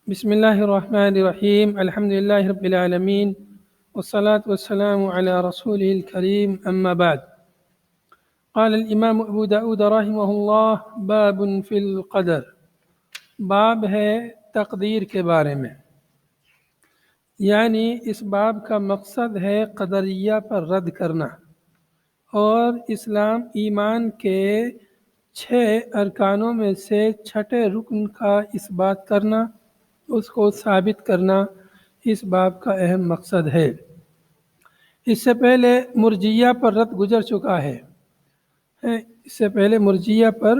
بسم الله الرحمن الرحيم الحمد لله رب العالمين والصلاة والسلام على رسوله الكريم أما بعد قال الإمام أبو داود رحمه الله باب في القدر باب ہے تقدیر کے بارے میں، یعنی اس باب کا مقصد ہے قدریہ پر رد کرنا اور اسلام ایمان کے 6 ارکانوں میں سے چھٹے رکن کا اس بات کرنا، اس کو ثابت کرنا اس باب کا اہم مقصد ہے۔ اس سے پہلے مرجیہ پر رد گزر چکا ہے۔ اس سے پہلے مرجیہ پر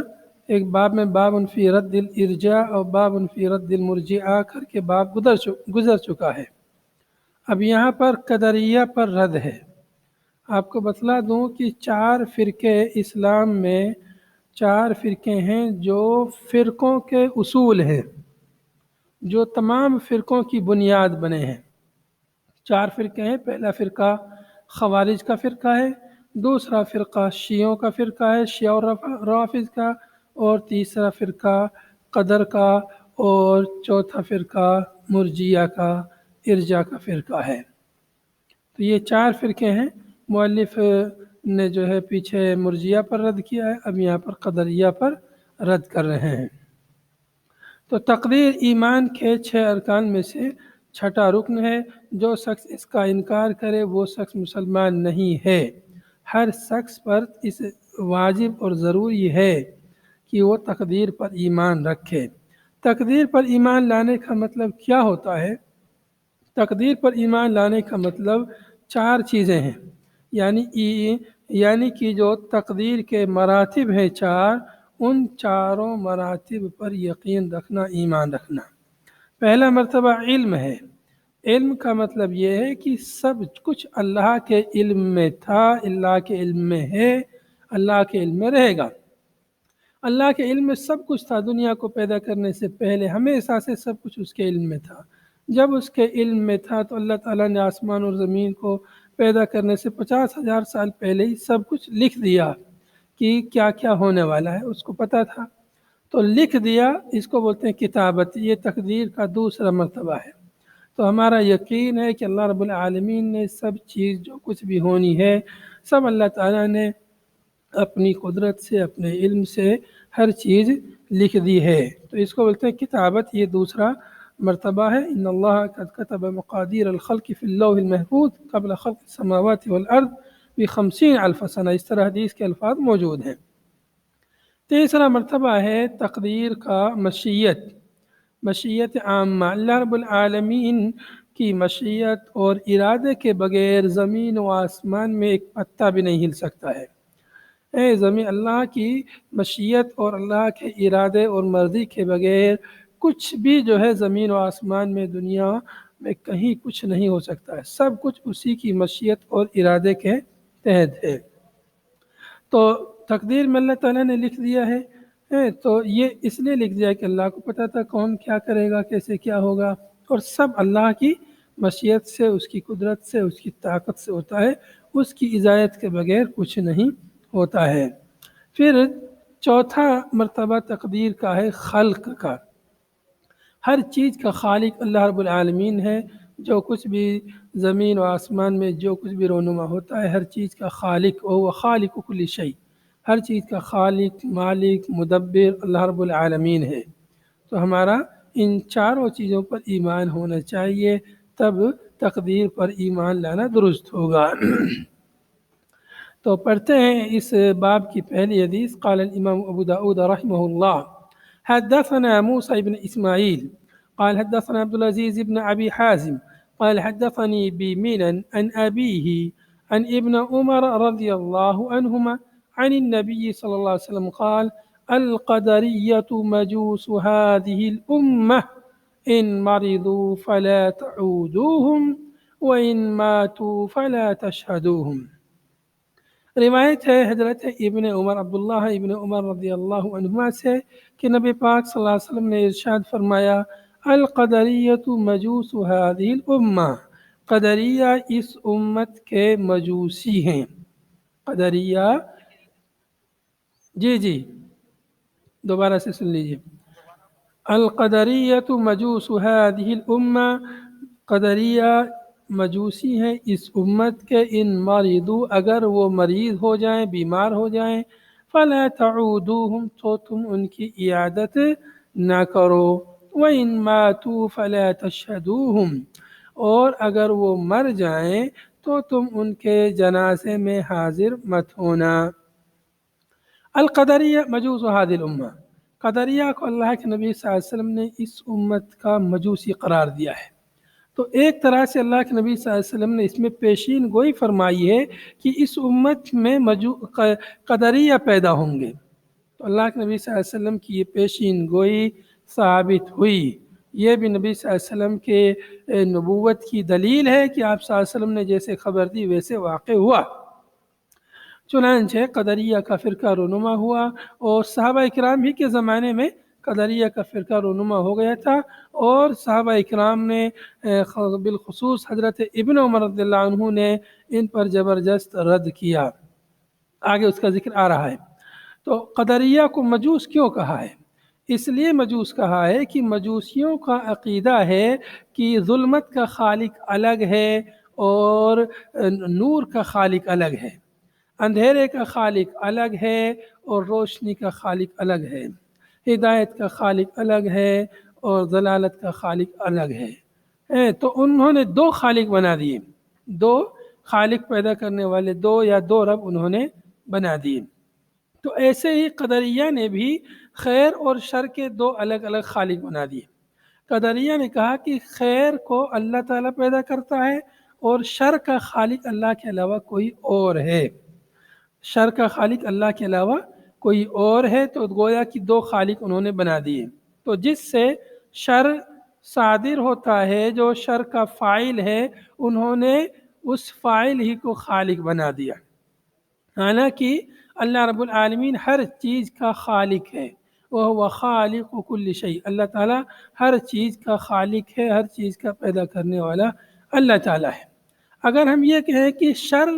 ایک باب میں باب فی رد الارجاء اور باب فی رد المرجئہ کر کے باب گزر چکا ہے۔ اب یہاں پر قدریہ پر رد ہے۔ آپ کو بتلا دوں کہ 4 فرقے اسلام میں 4 فرقے ہیں جو فرقوں کے اصول ہیں، جو تمام فرقوں کی بنیاد بنے ہیں۔ 4 فرقے ہیں۔ پہلا فرقہ خوارج کا فرقہ ہے، دوسرا فرقہ شیعوں کا فرقہ ہے، شیعہ اور روافض کا، اور تیسرا فرقہ قدر کا، اور چوتھا فرقہ مرجیہ کا، ارجاء کا فرقہ ہے۔ تو یہ 4 فرقے ہیں۔ مؤلف نے جو ہے پیچھے مرجیہ پر رد کیا ہے، اب یہاں پر قدریہ پر رد کر رہے ہیں۔ تو تقدیر ایمان کے 6 ارکان میں سے چھٹا رکن ہے۔ جو شخص اس کا انکار کرے وہ شخص مسلمان نہیں ہے۔ ہر شخص پر اس واجب اور ضروری ہے کہ وہ تقدیر پر ایمان رکھے۔ تقدیر پر ایمان لانے کا مطلب کیا ہوتا ہے؟ تقدیر پر ایمان لانے کا مطلب 4 چیزیں ہیں، یعنی کہ جو تقدیر کے مراتب ہیں 4، ان 4 مراتب پر یقین رکھنا، ایمان رکھنا۔ پہلا مرتبہ علم ہے۔ علم کا مطلب یہ ہے کہ سب کچھ اللہ کے علم میں تھا، اللہ کے علم میں ہے، اللہ کے علم میں رہے گا۔ اللہ کے علم میں سب کچھ تھا، دنیا کو پیدا کرنے سے پہلے ہمیشہ سے سب کچھ اس کے علم میں تھا۔ جب اس کے علم میں تھا تو اللہ تعالیٰ نے آسمان اور زمین کو پیدا کرنے سے 50,000 سال پہلے ہی سب کچھ لکھ دیا کہ کیا کیا ہونے والا ہے، اس کو پتہ تھا تو لکھ دیا۔ اس کو بولتے ہیں کتابت۔ یہ تقدیر کا دوسرا مرتبہ ہے۔ تو ہمارا یقین ہے کہ اللہ رب العالمین نے سب چیز جو کچھ بھی ہونی ہے سب اللہ تعالیٰ نے اپنی قدرت سے، اپنے علم سے ہر چیز لکھ دی ہے۔ تو اس کو بولتے ہیں کتابت۔ یہ دوسرا مرتبہ ہے۔ ان اللہ قد کتب مقادیر الخلق فی اللوح المحفوظ قبل خلق السماوات والارض ب50,000 سنہ۔ اس طرح حدیث کے الفاظ موجود ہیں۔ تیسرا مرتبہ ہے تقدیر کا مشیت عامہ۔ اللہ رب العالمین کی مشیت اور ارادے کے بغیر زمین و آسمان میں ایک پتا بھی نہیں ہل سکتا ہے۔ زمین اللہ کی مشیت اور اللہ کے ارادے اور مرضی کے بغیر کچھ بھی جو ہے زمین و آسمان میں، دنیا میں کہیں کچھ نہیں ہو سکتا ہے۔ سب کچھ اسی کی مشیت اور ارادے کے تحت ہے۔ تو تقدیر میں اللہ تعالیٰ نے لکھ دیا ہے۔ تو یہ اس لیے لکھ دیا کہ اللہ کو پتہ تھا کون کیا کرے گا، کیسے کیا ہوگا، اور سب اللہ کی مشیت سے، اس کی قدرت سے، اس کی طاقت سے ہوتا ہے۔ اس کی اجازت کے بغیر کچھ نہیں ہوتا ہے۔ پھر چوتھا مرتبہ تقدیر کا ہے خلق کا۔ ہر چیز کا خالق اللہ رب العالمین ہے۔ جو کچھ بھی زمین و آسمان میں جو کچھ بھی رونما ہوتا ہے، ہر چیز کا خالق وہ خالق کل شیء، ہر چیز کا خالق، مالک، مدبر اللہ رب العالمین ہے۔ تو ہمارا ان 4 چیزوں پر ایمان ہونا چاہیے، تب تقدیر پر ایمان لانا درست ہوگا۔ تو پڑھتے ہیں اس باب کی پہلی حدیث۔ قال الامام ابو داود رحمہ اللہ حدثنا موسى بن اسماعیل قال حدثنا عبد العزيز بن ابي حازم قال حدثني بمنا عن ابيه عن ابن عمر رضي الله عنهما عن النبي صلى الله عليه وسلم قال القدرية مجوس هذه الأمة إن مرضوا فلا تعودوهم وإن ماتوا فلا تشهدوهم۔ روایت ہے حضرت ابن عمر، عبداللہ ابن عمر رضی اللہ عنہما سے کہ نبی پاک صلی اللہ علیہ وسلم نے ارشاد فرمایا القدریۃ مجوس هذه الامہ، قدریہ اس امت کے مجوسی ہیں۔ قدریہ، جی دوبارہ سے سن لیجیے۔ القدریۃ مجوس هذه الامہ، قدریہ مجوسی ہیں اس امت کے، ان مریضو اگر وہ مریض ہو جائیں، بیمار ہو جائیں، فلا تعودوہم تو تم ان کی عیادت نہ کرو، وَإِن ماتوا فلا تشہدوہم اور اگر وہ مر جائیں تو تم ان کے جنازے میں حاضر مت ہونا۔ القدریہ مجوس هذه الامہ، قدریہ کو اللہ کے نبی صلی اللہ علیہ وسلم نے اس امت کا مجوسی قرار دیا ہے۔ تو ایک طرح سے اللہ کے نبی صلی اللہ علیہ وسلم نے اس میں پیشین گوئی فرمائی ہے کہ اس امت میں قدریہ پیدا ہوں گے۔ تو اللہ کے نبی صلی اللہ علیہ وسلم کی یہ پیشین گوئی ثابت ہوئی، یہ بھی نبی صلی اللہ علیہ وسلم کے نبوت کی دلیل ہے کہ آپ صلی اللہ علیہ وسلم نے جیسے خبر دی ویسے واقع ہوا۔ چنانچہ قدریہ کا فرقہ رونما ہوا، اور صحابہ اکرام ہی کے زمانے میں قدریہ کا فرقہ رونما ہو گیا تھا، اور صحابہ اکرام نے بالخصوص حضرت ابن عمر رضی اللہ عنہ نے ان پر زبردست رد کیا۔ آگے اس کا ذکر آ رہا ہے۔ تو قدریہ کو مجوس کیوں کہا ہے؟ اس لیے مجوس کہا ہے کہ مجوسیوں کا عقیدہ ہے کہ ظلمت کا خالق الگ ہے اور نور کا خالق الگ ہے، اندھیرے کا خالق الگ ہے اور روشنی کا خالق الگ ہے، ہدایت کا خالق الگ ہے اور ضلالت کا خالق الگ ہے۔ تو انہوں نے دو خالق بنا دیے، دو خالق پیدا کرنے والے، دو یا دو رب انہوں نے بنا دیے۔ تو ایسے ہی قدریہ نے بھی خیر اور شر کے دو الگ الگ خالق بنا دیے۔ قدریہ نے کہا کہ خیر کو اللہ تعالیٰ پیدا کرتا ہے اور شر کا خالق اللہ کے علاوہ کوئی اور ہے، شر کا خالق اللہ کے علاوہ کوئی اور ہے، تو گویا کہ دو خالق انہوں نے بنا دیے۔ تو جس سے شر صادر ہوتا ہے، جو شر کا فاعل ہے، انہوں نے اس فاعل ہی کو خالق بنا دیا، حالانکہ اللہ رب العالمین ہر چیز کا خالق ہے، وَهُوَ خَالِقُ كُلِّ شَيْءٍ، اللہ تعالیٰ ہر چیز کا خالق ہے، ہر چیز کا پیدا کرنے والا اللہ تعالیٰ ہے۔ اگر ہم یہ کہیں کہ شر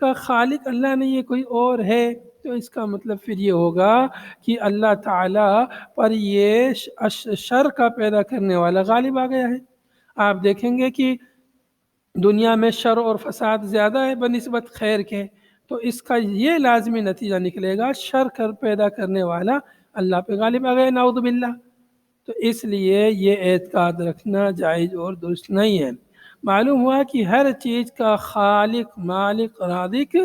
کا خالق اللہ نہیں، یہ کوئی اور ہے، تو اس کا مطلب پھر یہ ہوگا کہ اللہ تعالیٰ پر یہ شر کا پیدا کرنے والا غالب آ گیا ہے۔ آپ دیکھیں گے کہ دنیا میں شر اور فساد زیادہ ہے بنسبت خیر کے، تو اس کا یہ لازمی نتیجہ نکلے گا شر کر پیدا کرنے والا اللہ پہ غالب آ گیا، نعوذ باللہ۔ تو اس لیے یہ اعتقاد رکھنا جائز اور درست نہیں ہے۔ معلوم ہوا کہ ہر چیز کا خالق، مالک، رازق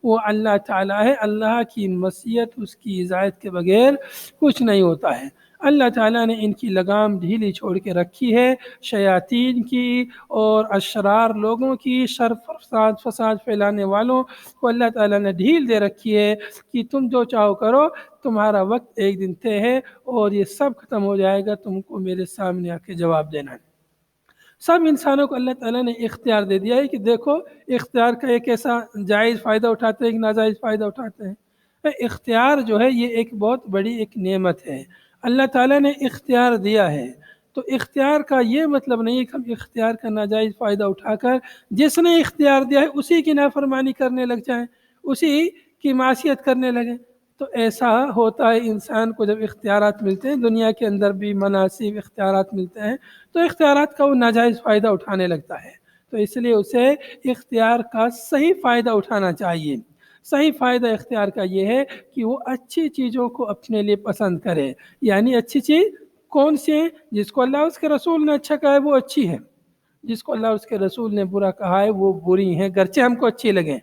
وہ اللہ تعالیٰ ہے، اللہ کی مشیت، اس کی اجازت کے بغیر کچھ نہیں ہوتا ہے۔ اللہ تعالیٰ نے ان کی لگام ڈھیلی چھوڑ کے رکھی ہے، شیاطین کی اور اشرار لوگوں کی، شر فساد پھیلانے والوں کو اللہ تعالیٰ نے ڈھیل دے رکھی ہے کہ تم جو چاہو کرو، تمہارا وقت ایک دن طے ہے اور یہ سب ختم ہو جائے گا، تم کو میرے سامنے آ کے جواب دینا ہے۔ سب انسانوں کو اللہ تعالیٰ نے اختیار دے دیا ہے کہ دیکھو اختیار کا ایک ایسا جائز فائدہ اٹھاتے ہیں، ایک ناجائز فائدہ اٹھاتے ہیں۔ اختیار جو ہے یہ ایک بہت بڑی ایک نعمت ہے، اللہ تعالیٰ نے اختیار دیا ہے۔ تو اختیار کا یہ مطلب نہیں ہے کہ ہم اختیار کا ناجائز فائدہ اٹھا کر جس نے اختیار دیا ہے اسی کی نافرمانی کرنے لگ جائیں، اسی کی معصیت کرنے لگیں۔ تو ایسا ہوتا ہے انسان کو جب اختیارات ملتے ہیں، دنیا کے اندر بھی مناسب اختیارات ملتے ہیں، تو اختیارات کا وہ ناجائز فائدہ اٹھانے لگتا ہے۔ تو اس لیے اسے اختیار کا صحیح فائدہ اٹھانا چاہیے۔ صحیح فائدہ اختیار کا یہ ہے کہ وہ اچھی چیزوں کو اپنے لیے پسند کرے، یعنی اچھی چیز کون سی ہے؟ جس کو اللہ اس کے رسول نے اچھا کہا ہے وہ اچھی ہے، جس کو اللہ اس کے رسول نے برا کہا ہے وہ بری ہیں، گرچہ ہم کو اچھی لگیں۔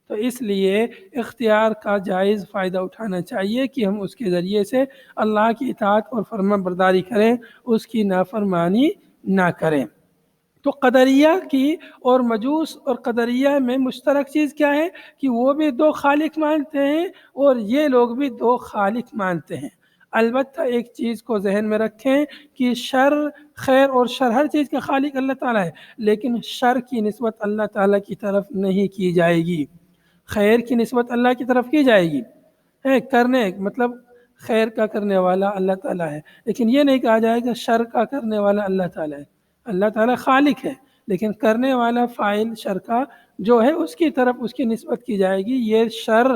تو اس لیے اختیار کا جائز فائدہ اٹھانا چاہیے کہ ہم اس کے ذریعے سے اللہ کی اطاعت اور فرما برداری کریں، اس کی نافرمانی نہ کریں۔ تو قدریہ کی اور مجوس اور قدریہ میں مشترک چیز کیا ہے کہ وہ بھی دو خالق مانتے ہیں اور یہ لوگ بھی دو خالق مانتے ہیں۔ البتہ ایک چیز کو ذہن میں رکھیں کہ شر، خیر اور شر ہر چیز کا خالق اللہ تعالیٰ ہے، لیکن شر کی نسبت اللہ تعالیٰ کی طرف نہیں کی جائے گی، خیر کی نسبت اللہ کی طرف کی جائے گی۔ کرنے مطلب خیر کا کرنے والا اللہ تعالیٰ ہے، لیکن یہ نہیں کہا جائے گا شر کا کرنے والا اللہ تعالیٰ ہے۔ اللہ تعالیٰ خالق ہے، لیکن کرنے والا فاعل شر کا جو ہے اس کی طرف اس کی نسبت کی جائے گی، یہ شر،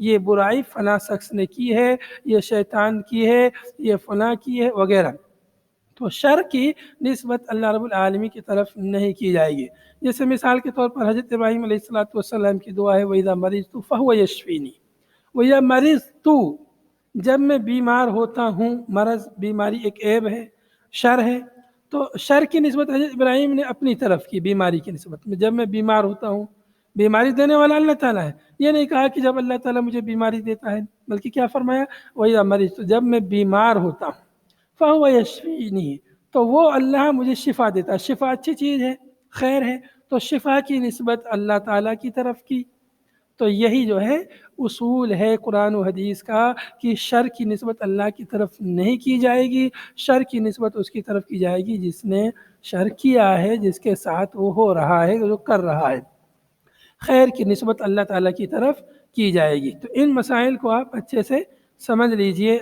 یہ برائی فلاں شخص نے کی ہے، یہ شیطان کی ہے، یہ فلاں کی ہے وغیرہ۔ تو شر کی نسبت اللہ رب العالمین کی طرف نہیں کی جائے گی. جیسے مثال کے طور پر حضرت ابراہیم علیہ الصلوۃ والسلام کی دعا ہے وَإِذَا مَرِضْتُ فَهُوَ يَشْفِينِ. وَإِذَا مَرِضْتُ جب میں بیمار ہوتا ہوں. مرض بیماری ایک عیب ہے، شر ہے. تو شر کی نسبت حضرت ابراہیم نے اپنی طرف کی بیماری کی نسبت میں. جب میں بیمار ہوتا ہوں، بیماری دینے والا اللہ تعالیٰ ہے. یہ نہیں کہا کہ جب اللہ تعالیٰ مجھے بیماری دیتا ہے، بلکہ کیا فرمایا وَإِذَا مَرِضْتُ جب میں بیمار ہوتا ہوں فَهُوَ يَشْفِينِ تو وہ اللہ مجھے شفا دیتا ہے. شفا اچھی چیز ہے، خیر ہے. تو شفا کی نسبت اللہ تعالیٰ کی طرف کی. تو یہی جو ہے اصول ہے قرآن و حدیث کا کہ شر کی نسبت اللہ کی طرف نہیں کی جائے گی. شر کی نسبت اس کی طرف کی جائے گی جس نے شر کیا ہے، جس کے ساتھ وہ ہو رہا ہے، جو کر رہا ہے. خیر کی نسبت اللہ تعالیٰ کی طرف کی جائے گی. تو ان مسائل کو آپ اچھے سے سمجھ لیجئے.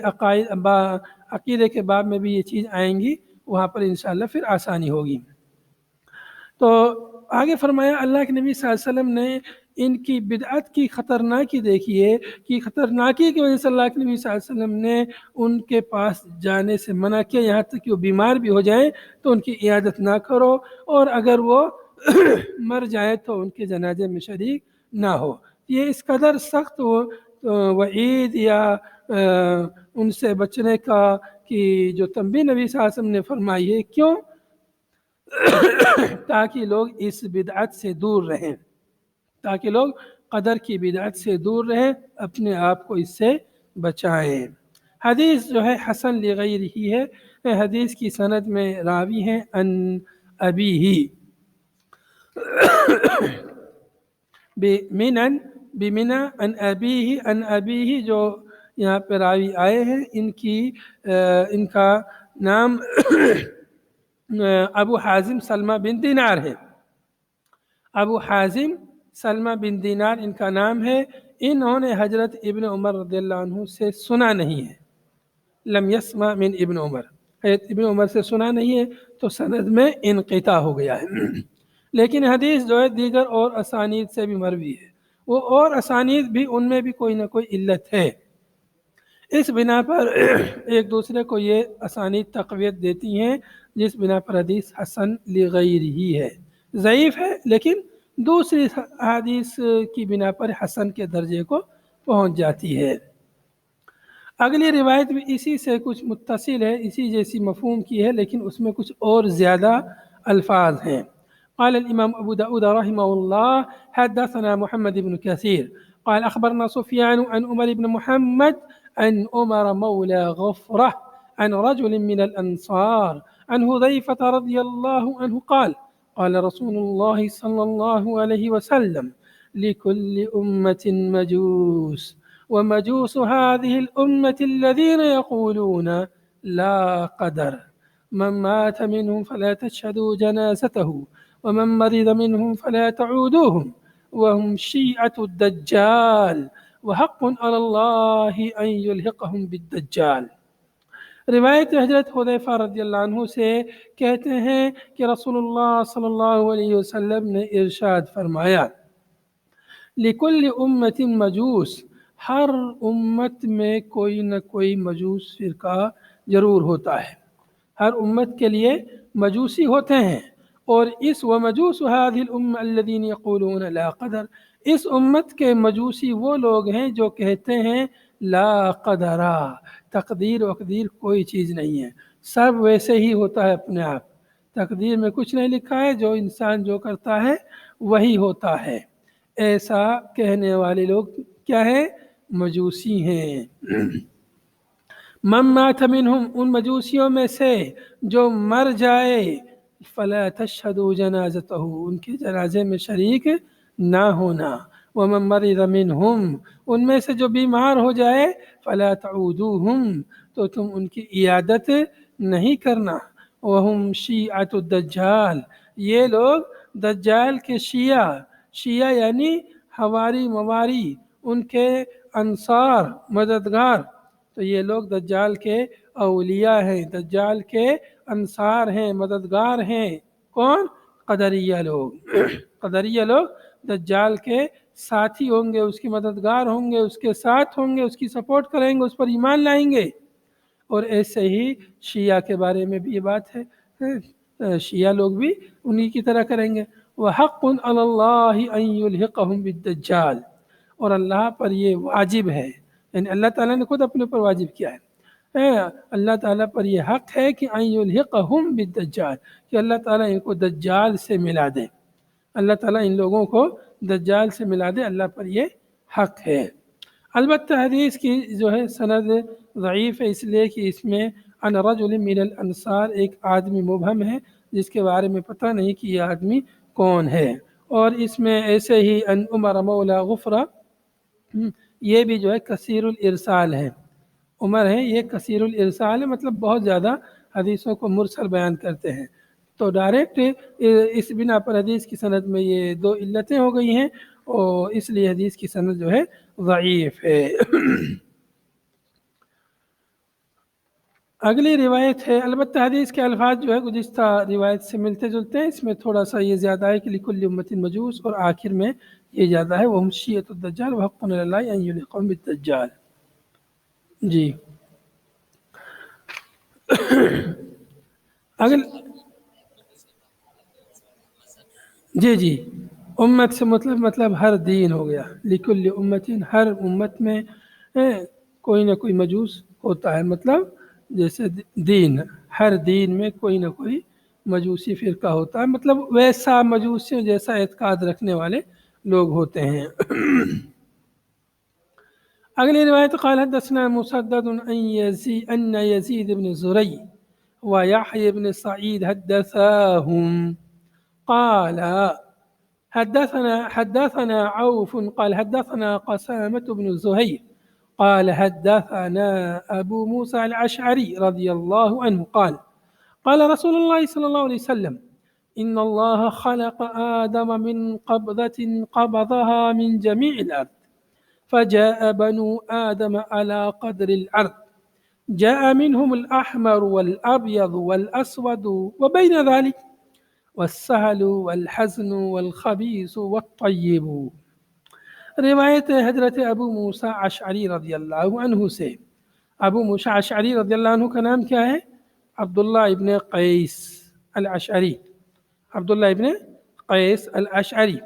عقیدے کے باب میں بھی یہ چیز آئیں گی، وہاں پر انشاءاللہ پھر آسانی ہوگی. تو آگے فرمایا اللہ کے نبی صلی اللہ علیہ وسلم نے ان کی بدعت کی خطرناکی دیکھیے کہ خطرناکی کی وجہ سے اللہ کے نبی صلی اللہ علیہ وسلم نے ان کے پاس جانے سے منع کیا. یہاں تک کہ وہ بیمار بھی ہو جائیں تو ان کی عیادت نہ کرو، اور اگر وہ مر جائیں تو ان کے جنازے میں شریک نہ ہو. یہ اس قدر سخت وعید یا ان سے بچنے کا کہ جو تنبیہ نبی صلی اللہ علیہ وسلم نے فرمائی ہے. کیوں؟ تاکہ لوگ اس بدعت سے دور رہیں، تاکہ لوگ قدر کی بدعت سے دور رہیں، اپنے آپ کو اس سے بچائیں. حدیث جو ہے حسن لغیرہ ہی ہے. حدیث کی سند میں راوی ہیں ان ابیہ بمنا ان ابیہ جو یہاں پہ راوی آئے ہیں ان کا نام ابو حازم سلمہ بن دینار ہے. ابو حازم سلمہ بن دینار ان کا نام ہے. انہوں نے حضرت ابن عمر رضی اللہ عنہ سے سنا نہیں ہے. لم یسمع من ابن عمر، حضرت ابن عمر سے سنا نہیں ہے، تو سند میں انقطاع ہو گیا ہے. لیکن حدیث جو ہے دیگر اور اسانید سے بھی مروی ہے. وہ اور اسانید بھی ان میں بھی کوئی نہ کوئی علت ہے. اس بنا پر ایک دوسرے کو یہ اسانید تقویت دیتی ہیں، جس بنا پر حدیث حسن لغیرہ ہے. ضعیف ہے لیکن دوسری حدیث کی بنا پر حسن کے درجے کو پہنچ جاتی ہے. اگلی روایت بھی اسی سے کچھ متصل ہے، اسی جیسی مفہوم کی ہے، لیکن اس میں کچھ اور زیادہ الفاظ ہیں. قال الإمام أبو داود رحمه الله حدثنا محمد بن كثير قال أخبرنا سفيان عن عمر بن محمد عن عمر مولى غفرة عن رجل من الأنصار عن حذيفة رضي الله عنه قال قال رسول الله صلى الله عليه وسلم لكل أمة مجوس ومجوس هذه الأمة الذين يقولون لا قدر من مات منهم فلا تشهدوا جنازته ومن مرض منهم فلا تعودوهم وهم شيعة الدجال وحق على الله أن يلحقهم بالدجال. روایت حضرت حذیفہ رضی اللہ عنہ سے کہتے ہیں کہ رسول اللہ صلی اللہ علیہ وسلم نے ارشاد فرمایا لکل امت مجوس، ہر امت میں کوئی نہ کوئی مجوس فرقہ ضرور ہوتا ہے. ہر امت کے لیے مجوسی ہوتے ہیں. اور اس ومجوس هذه الامه الذين يقولون لا قدر، اس امت کے مجوسی وہ لوگ ہیں جو کہتے ہیں لا قدر، تقدیر وقدیر کوئی چیز نہیں ہے، سب ویسے ہی ہوتا ہے اپنے آپ. تقدیر میں کچھ نہیں لکھا ہے، جو انسان جو کرتا ہے وہی ہوتا ہے. ایسا کہنے والے لوگ کیا ہیں؟ مجوسی ہیں. من مات منہم، ان مجوسیوں میں سے جو مر جائے، فلا تشہدوا جنازتہ، ان کے جنازے میں شریک نہ ہونا. ومن مرض منہم، ان میں سے جو بیمار ہو جائے، فلا تعودوہم، تو تم ان کی عیادت نہیں کرنا. وہم شیعۃ الدجال، یہ لوگ دجال کے شیعہ یعنی حواری مواری، ان کے انصار مددگار. تو یہ لوگ دجال کے اولیاء ہیں، دجال کے انصار ہیں، مددگار ہیں. کون؟ قدریہ لوگ. قدریہ لوگ دجال کے ساتھی ہوں گے، اس کی مددگار ہوں گے، اس کے ساتھ ہوں گے، اس کی سپورٹ کریں گے، اس پر ایمان لائیں گے. اور ایسے ہی شیعہ کے بارے میں بھی یہ بات ہے، شیعہ لوگ بھی انہی کی طرح کریں گے۔ وَحَقٌّ عَلَى اللَّهِ أَن يُلْحِقَهُم بِالدَّجَّالِ، اور اللہ پر یہ واجب ہے، یعنی اللہ تعالیٰ نے خود اپنے اوپر واجب کیا ہے، اللہ تعالیٰ پر یہ حق ہے کہ ان یلحقہم بالدجال، کہ اللہ تعالیٰ ان کو دجال سے ملا دے، اللہ تعالیٰ ان لوگوں کو دجال سے ملا دے، اللہ پر یہ حق ہے۔ البتہ حدیث کی جو ہے سند ضعیف ہے، اس لیے کہ اس میں ان رجل من الانصار ایک آدمی مبہم ہے جس کے بارے میں پتہ نہیں کہ یہ آدمی کون ہے، اور اس میں ایسے ہی ان عمر مولا غفرہ، یہ بھی جو ہے کثیر الارسال ہے، عمر ہے یہ کثیر الارسال ہے، مطلب بہت زیادہ حدیثوں کو مرسل بیان کرتے ہیں، تو ڈائریکٹ اس بنا پر حدیث کی سند میں یہ دو علتیں ہو گئی ہیں، اور اس لیے حدیث کی سند جو ہے ضعیف ہے۔ اگلی روایت ہے، البتہ حدیث کے الفاظ جو ہے گزشتہ روایت سے ملتے جلتے ہیں، اس میں تھوڑا سا یہ زیادہ ہے کہ لکل امت مجوس، اور آخر میں یہ زیادہ ہے وہم شیعۃ الدجال وحق علی اللہ ان یلحقہم بالدجال۔ جی اگل جی امت سے مطلب ہر دین ہو گیا، لکل امت، ہر امت میں کوئی نہ کوئی مجوس ہوتا ہے، مطلب جیسے دین، ہر دین میں کوئی نہ کوئی مجوسی فرقہ ہوتا ہے، مطلب ویسا مجوسی جیسا اعتقاد رکھنے والے لوگ ہوتے ہیں۔ اگلی روایت قال حدثنا مسدد ان یزید بن زرعی ويحيى بن سعيد حدثاهم قال حدثنا عوف قال حدثنا قسامة بن زهير قال حدثنا أبو موسى الأشعري رضي الله عنه قال رسول الله صلى الله عليه وسلم إن الله خلق آدم من قبضة قبضها من جميع الأرض فجاء بنو آدم على قدر الأرض، جاء منهم الأحمر والأبيض والأسود وبين ذلك والسهل والحزن والخبيث والطيب۔ روایت حضرت ابو موسیٰ اشعری رضی اللہ عنہ سے۔ ابو موسیٰ اشعری رضی اللہ عنہ کا نام کیا ہے؟ عبداللہ ابن قیس الاشعری، عبداللہ ابن قیس الاشعری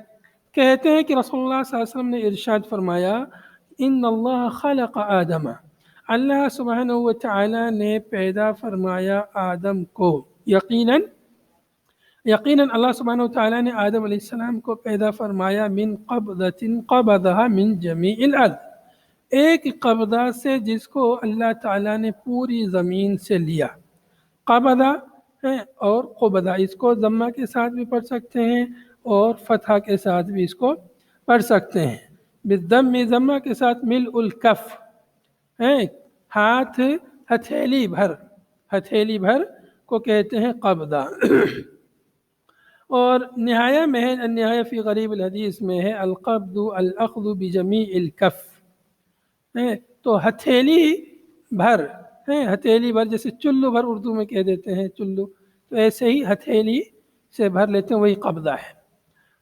کہتے ہیں کہ رسول اللہ صلی اللہ علیہ وسلم نے ارشاد فرمایا، ان اللہ خلق آدم، اللہ سبحانہ و تعالی نے پیدا فرمایا آدم کو، یقیناً اللہ سبحانہ و تعالی نے آدم علیہ السلام کو پیدا فرمایا من قبضۃ قبضها من جمیع الارض، ایک قبضہ سے جس کو اللہ تعالی نے پوری زمین سے لیا، قبضہ ہے اور قبضہ، اس کو ضمہ کے ساتھ بھی پڑھ سکتے ہیں اور فتحہ کے ساتھ بھی اس کو پڑھ سکتے ہیں، بالضم ضمہ کے ساتھ ملء الکف ہے، ہاتھ ہتھیلی بھر کو کہتے ہیں قبضہ۔ اور نہایہ میں ہے، النہایہ فی غریب الحدیث میں ہے القبض الاخذ بجمیع الکف، تو ہتھیلی بھر جیسے چلو بھر اردو میں کہہ دیتے ہیں چلو، تو ایسے ہی ہتھیلی سے بھر لیتے ہیں، وہی قبضہ ہے۔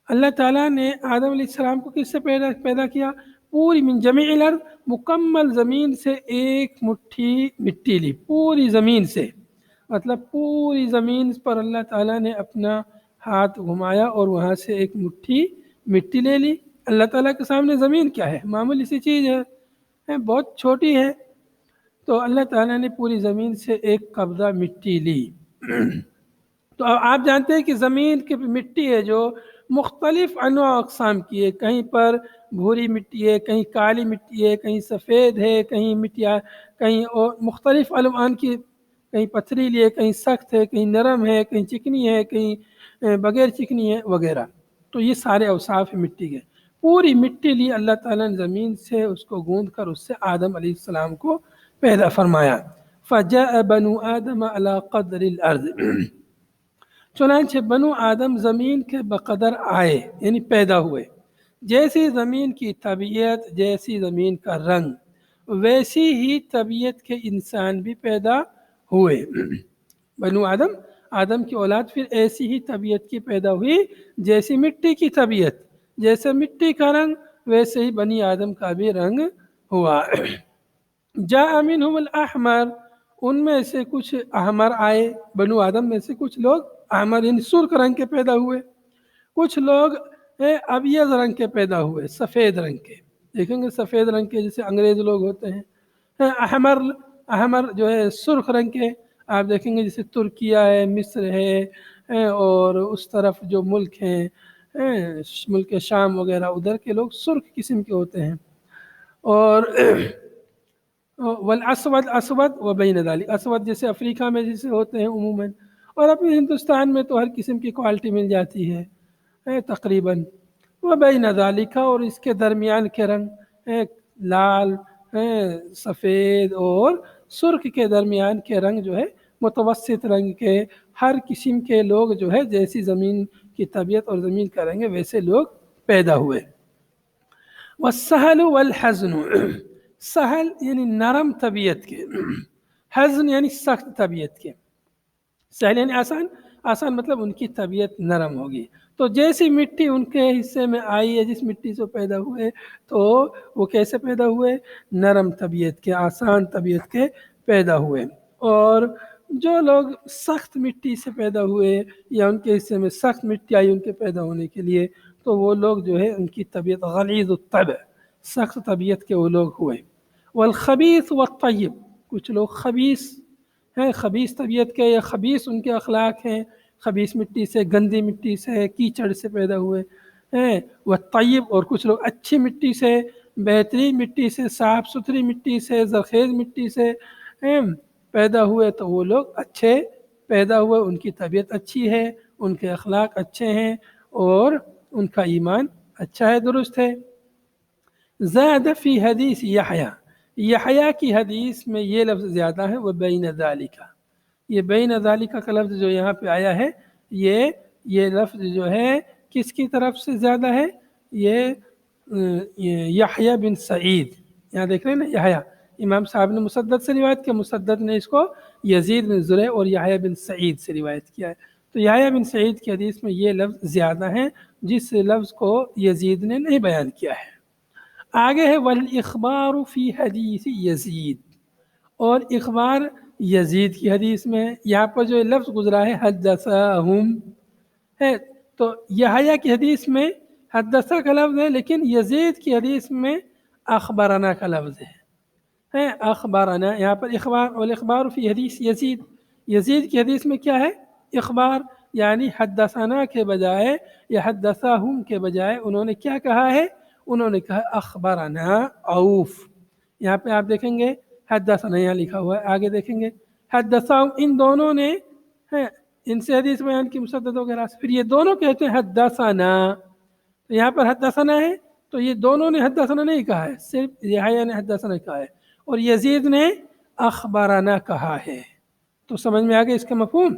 اللہ تعالیٰ نے آدم علیہ السلام کو کس سے پیدا کیا؟ پوری من جمیع الارض، مکمل زمین سے ایک مٹھی مٹی لی، پوری زمین سے، مطلب پوری زمین پر اللہ تعالیٰ نے اپنا ہاتھ گھمایا اور وہاں سے ایک مٹھی مٹی لے لی۔ اللہ تعالیٰ کے سامنے زمین کیا ہے؟ معمولی سی چیز ہے، بہت چھوٹی ہے، تو اللہ تعالیٰ نے پوری زمین سے ایک قبضہ مٹی لی۔ تو آپ جانتے ہیں کہ زمین کی مٹی ہے جو مختلف انواع اقسام کی ہے، کہیں پر بھوری مٹی ہے، کہیں کالی مٹی ہے، کہیں سفید ہے، کہیں مٹیاں کہیں اور مختلف الوان کی، کہیں پتھریلی ہے، کہیں سخت ہے، کہیں نرم ہے، کہیں چکنی ہے، کہیں بغیر چکنی ہے وغیرہ، تو یہ سارے اوصاف مٹی کے، پوری مٹی لی اللہ تعالیٰ نے زمین سے، اس کو گوندھ کر اس سے آدم علیہ السلام کو پیدا فرمایا۔ فجاء بنو آدم علی قدر الارض، چنانچہ بنو آدم زمین کے بقدر آئے، یعنی پیدا ہوئے، جیسی زمین کی طبیعت، جیسی زمین کا رنگ، ویسی ہی طبیعت کے انسان بھی پیدا ہوئے۔ بنو آدم کی اولاد پھر ایسی ہی طبیعت کی پیدا ہوئی جیسی مٹی کی طبیعت، جیسے مٹی کا رنگ ویسے ہی بنی آدم کا بھی رنگ ہوا۔ جاء منہم الاحمر، ان میں سے کچھ احمر آئے، بنو آدم میں سے کچھ لوگ احمر یعنی سرخ رنگ کے پیدا ہوئے، کچھ لوگ ابیض رنگ کے پیدا ہوئے، سفید رنگ کے، دیکھیں گے سفید رنگ کے جیسے انگریز لوگ ہوتے ہیں۔ احمر جو ہے سرخ رنگ کے آپ دیکھیں گے جیسے ترکیہ ہے، مصر ہے، اور اس طرف جو ملک ہیں ملک شام وغیرہ ادھر کے لوگ سرخ قسم کے ہوتے ہیں۔ اور والاسود اسود و بین ذلک، اسود جیسے افریقہ میں جیسے ہوتے ہیں عموماً، اور اپنے ہندوستان میں تو ہر قسم کی کوالٹی مل جاتی ہے تقریباً۔ و بین ذلک، اور اس کے درمیان کے رنگ لال، سفید اور سرخ کے درمیان کے رنگ جو ہے متوسط رنگ کے، ہر قسم کے لوگ جو ہے جیسی زمین کی طبیعت اور زمین کا رنگ ہے ویسے لوگ پیدا ہوئے۔ والسہل والحزن، سہل یعنی نرم طبیعت کے، حزن یعنی سخت طبیعت کے۔ سہل یعنی آسان مطلب ان کی طبیعت نرم ہوگی، تو جیسی مٹی ان کے حصے میں آئی ہے، جس مٹی سے پیدا ہوئے تو وہ کیسے پیدا ہوئے؟ نرم طبیعت کے، آسان طبیعت کے پیدا ہوئے۔ اور جو لوگ سخت مٹی سے پیدا ہوئے یا ان کے حصے میں سخت مٹی آئی ان کے پیدا ہونے کے لیے، تو وہ لوگ جو ہے ان کی طبیعت غلیظ الطبع، سخت طبیعت کے وہ لوگ ہوئے۔ والخبیث والطیب، کچھ لوگ خبیث ہیں، خبیث طبیعت کے یا خبیث ان کے اخلاق ہیں، خبیث مٹی سے، گندی مٹی سے، کیچڑ سے پیدا ہوئے ہیں۔ والطیب، اور کچھ لوگ اچھی مٹی سے، بہترین مٹی سے، صاف ستھری مٹی سے، زرخیز مٹی سے پیدا ہوئے، تو وہ لوگ اچھے پیدا ہوئے، ان کی طبیعت اچھی ہے، ان کے اخلاق اچھے ہیں اور ان کا ایمان اچھا ہے، درست ہے۔ زاد فی حدیث یحییٰ کی حدیث میں یہ لفظ زیادہ ہے، وہ بین ذالک، یہ بین ذالک کا لفظ جو یہاں پہ آیا ہے یہ لفظ جو ہے کس کی طرف سے زیادہ ہے؟ یہ یحییٰ بن سعید، یہاں دیکھ رہے ہیں نا یحییٰ، امام صاحب نے مسدد سے روایت کیا، مسدد نے اس کو یزید بن زرع اور یحییٰ بن سعید سے روایت کیا ہے، تو یحییٰ بن سعید کی حدیث میں یہ لفظ زیادہ ہیں جس لفظ کو یزید نے نہیں بیان کیا ہے۔ آگے ہے والاخبار فی حدیث یزید، اور اخبار یزید کی حدیث میں، یہاں پر جو لفظ گزرا ہے حدثہم ہے، تو یحییٰ کی حدیث میں حدثہ کا لفظ ہے، لیکن یزید کی حدیث میں اخبرنا کا لفظ ہے اخبرنا، یہاں پر اخبار، والاخبار فی حدیث یزید کی حدیث میں کیا ہے؟ اخبار، یعنی حدثنا کے بجائے یا حدثہم کے بجائے انہوں نے کیا کہا ہے؟ انہوں نے کہا اخبرنا عوف، یہاں پہ آپ دیکھیں گے حدثنا یہاں لکھا ہوا ہے، آگے دیکھیں گے حدثہم، ان دونوں نے ان سے حدیث بیان کی مسدد وغیرہ سے، پھر یہ دونوں کہتے ہیں حدثنا، تو یہاں پر حدثنا ہے تو یہ دونوں نے حدثنا نہیں کہا ہے، صرف یحییٰ نے حدثنا کہا ہے اور یزید نے اخبرنا کہا ہے۔ تو سمجھ میں آگے اس کا مفہوم؟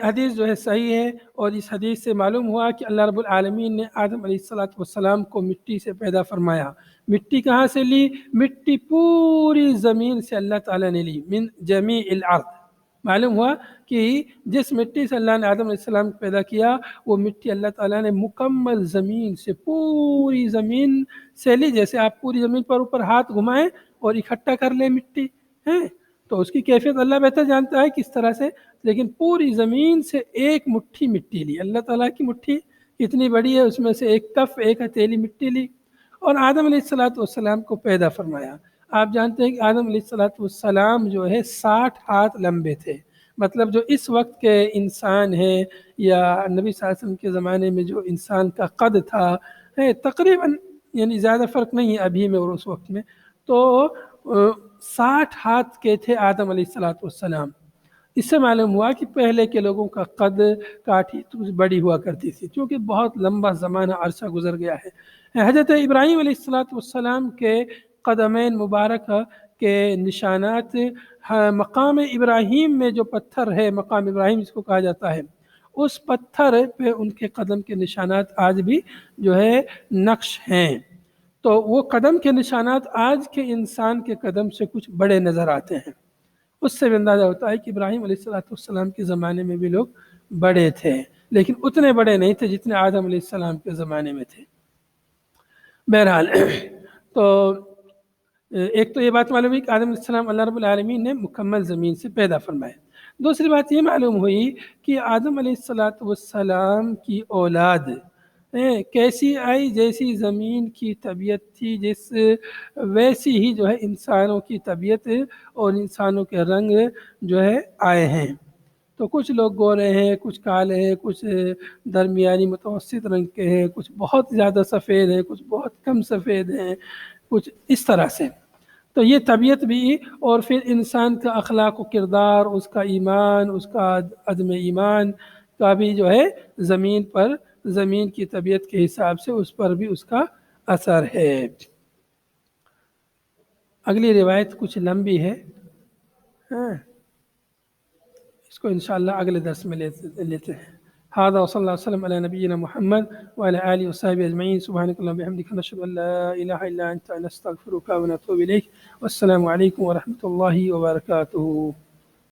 حدیث جو ہے صحیح ہے، اور اس حدیث سے معلوم ہوا کہ اللہ رب العالمین نے آدم علیہ السلام کو مٹی سے پیدا فرمایا۔ مٹی کہاں سے لی؟ مٹی پوری زمین سے اللہ تعالیٰ نے لی، من جمیع الارض۔ معلوم ہوا کہ جس مٹی سے اللہ نے آدم علیہ السلام کو پیدا کیا، وہ مٹی اللہ تعالیٰ نے مکمل زمین سے، پوری زمین سے لی، جیسے آپ پوری زمین پر اوپر ہاتھ گھمائیں اور اکٹھا کر لیں مٹی تو اس کی کیفیت اللہ بہتر جانتا ہے کس طرح سے، لیکن پوری زمین سے ایک مٹھی مٹی لی، اللہ تعالیٰ کی مٹھی اتنی بڑی ہے، اس میں سے ایک کف، ایک ہتھیلی مٹی لی اور آدم علیہ السلام کو پیدا فرمایا۔ آپ جانتے ہیں کہ آدم علیہ السلام جو ہے 60 ہاتھ لمبے تھے، مطلب جو اس وقت کے انسان ہیں یا نبی صلی اللہ علیہ وسلم کے زمانے میں جو انسان کا قد تھا تقریباً، یعنی زیادہ فرق نہیں ہے ابھی میں اور اس وقت میں، تو 60 ہاتھ کے تھے آدم علیہ السلام۔ اس سے معلوم ہوا کہ پہلے کے لوگوں کا قد کاٹھی بڑی ہوا کرتی تھی، کیونکہ بہت لمبا زمانہ عرصہ گزر گیا ہے۔ حضرت ابراہیم علیہ السلام کے قدمین مبارک کے نشانات، مقام ابراہیم میں جو پتھر ہے، مقام ابراہیم جس کو کہا جاتا ہے، اس پتھر پہ ان کے قدم کے نشانات آج بھی جو ہے نقش ہیں، تو وہ قدم کے نشانات آج کے انسان کے قدم سے کچھ بڑے نظر آتے ہیں۔ اس سے بھی اندازہ ہوتا ہے کہ ابراہیم علیہ السلام کے زمانے میں بھی لوگ بڑے تھے، لیکن اتنے بڑے نہیں تھے جتنے آدم علیہ السلام کے زمانے میں تھے۔ بہرحال تو ایک تو یہ بات معلوم ہوئی کہ آدم علیہ السلام اللہ رب العالمین نے مکمل زمین سے پیدا فرمائے. دوسری بات یہ معلوم ہوئی کہ آدم علیہ السلام کی اولاد کیسی آئی؟ جیسی زمین کی طبیعت تھی جس ویسی ہی جو ہے انسانوں کی طبیعت اور انسانوں کے رنگ جو ہے آئے ہیں. تو کچھ لوگ گورے ہیں، کچھ کالے ہیں، کچھ درمیانی متوسط رنگ کے ہیں، کچھ بہت زیادہ سفید ہیں، کچھ بہت کم سفید ہیں، کچھ اس طرح سے. تو یہ طبیعت بھی، اور پھر انسان کا اخلاق و کردار، اس کا ایمان، اس کا عدم ایمان کا بھی جو ہے زمین پر، زمین کی طبیعت کے حساب سے اس پر بھی اس کا اثر ہے. اگلی روایت کچھ لمبی ہے، اس کو انشاءاللہ اگلے درس میں لیتے ہیں. هذا وصلى الله وسلم على نبينا محمد وعلى آله وصحبه أجمعين. سبحانك اللهم وبحمدك نشهد أن لا إله إلا أنت نستغفرك ونتوب إليك. والسلام عليكم ورحمة الله وبركاته.